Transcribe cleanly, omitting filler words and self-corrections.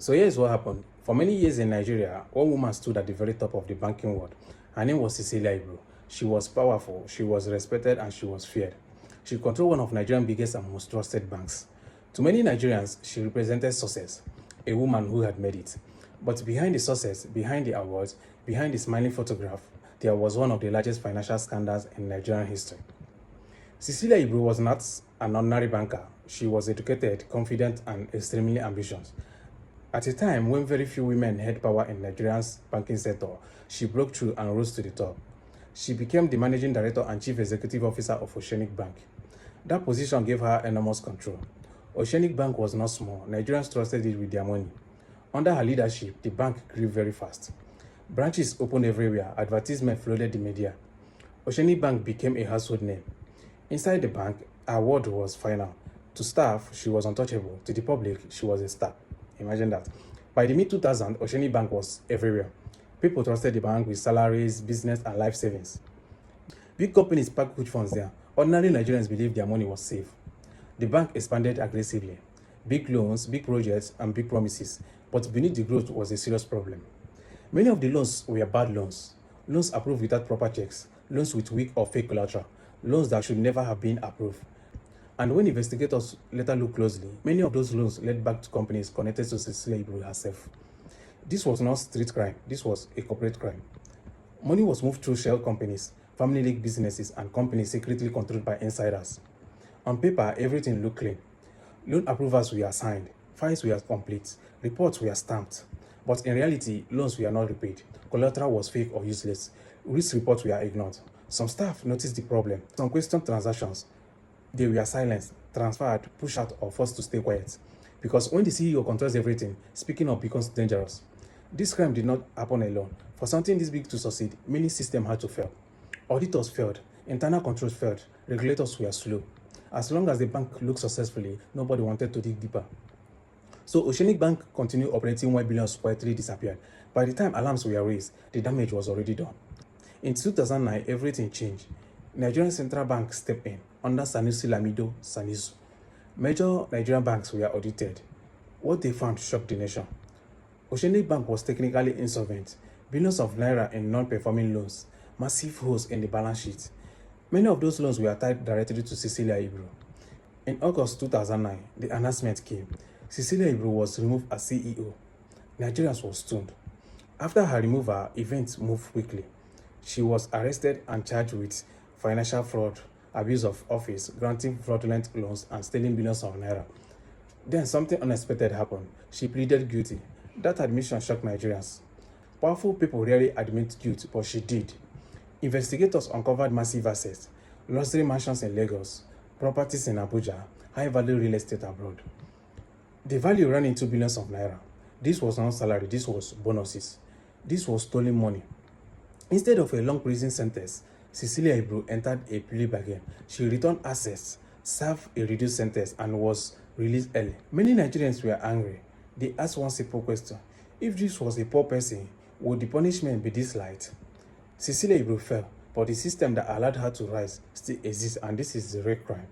So here's what happened. For many years in Nigeria, one woman stood at the very top of the banking world. Her name was Cecilia Ibru. She was powerful, she was respected, and she was feared. She controlled one of Nigeria's biggest and most trusted banks. To many Nigerians, she represented success, a woman who had made it. But behind the success, behind the awards, behind the smiling photograph, there was one of the largest financial scandals in Nigerian history. Cecilia Ibru was not an ordinary banker. She was educated, confident, and extremely ambitious. At a time when very few women had power in Nigeria's banking sector, she broke through and rose to the top. She became the managing director and chief executive officer of Oceanic Bank. That position gave her enormous control. Oceanic Bank was not small. Nigerians trusted it with their money. Under her leadership, the bank grew very fast. Branches opened everywhere. Advertisements flooded the media. Oceanic Bank became a household name. Inside the bank, her word was final. To staff, she was untouchable. To the public, she was a star. Imagine that. By the mid-2000s, Oceanic Bank was everywhere. People trusted the bank with salaries, business, and life savings. Big companies packed huge funds there. Ordinary Nigerians believed their money was safe. The bank expanded aggressively. Big loans, big projects, and big promises. But beneath the growth was a serious problem. Many of the loans were bad loans. Loans approved without proper checks. Loans with weak or fake collateral. Loans that should never have been approved. And when investigators later looked closely, many of those loans led back to companies connected to Cecilia Ibru herself. This was not street crime, this was a corporate crime. Money was moved through shell companies, family league businesses, and companies secretly controlled by insiders. On paper, everything looked clean. Loan approvals were signed, files were complete, reports were stamped. But in reality, loans were not repaid, collateral was fake or useless, risk reports were ignored. Some staff noticed the problem, some questioned transactions. They were silenced, transferred, pushed out, or forced to stay quiet. Because when the CEO controls everything, speaking up becomes dangerous. This crime did not happen alone. For something this big to succeed, many systems had to fail. Auditors failed, internal controls failed, regulators were slow. As long as the bank looked successfully, nobody wanted to dig deeper. So Oceanic Bank continued operating while billions quietly disappeared. By the time alarms were raised, the damage was already done. In 2009, everything changed. Nigerian Central Bank stepped in under Sanusi Lamido Sanisu. Major Nigerian banks were audited. What they found shocked the nation. Oceanic Bank was technically insolvent. Billions of naira in non-performing loans, massive holes in the balance sheet. Many of those loans were tied directly to Cecilia Ibru. In August 2009, the announcement came. Cecilia Ibru was removed as CEO. Nigerians were stunned. After her removal, events moved quickly. She was arrested and charged with financial fraud, abuse of office, granting fraudulent loans, and stealing billions of naira. Then something unexpected happened. She pleaded guilty. That admission shocked Nigerians. Powerful people rarely admit guilt, but she did. Investigators uncovered massive assets, luxury mansions in Lagos, properties in Abuja, high-value real estate abroad. The value ran into billions of naira. This was not salary, this was bonuses. This was stolen money. Instead of a long prison sentence, Cecilia Ibru entered a plea bargain. She returned assets, served a reduced sentence, and was released early. Many Nigerians were angry. They asked one simple question: if this was a poor person, would the punishment be this light? Cecilia Ibru fell, but the system that allowed her to rise still exists, and this is the real crime.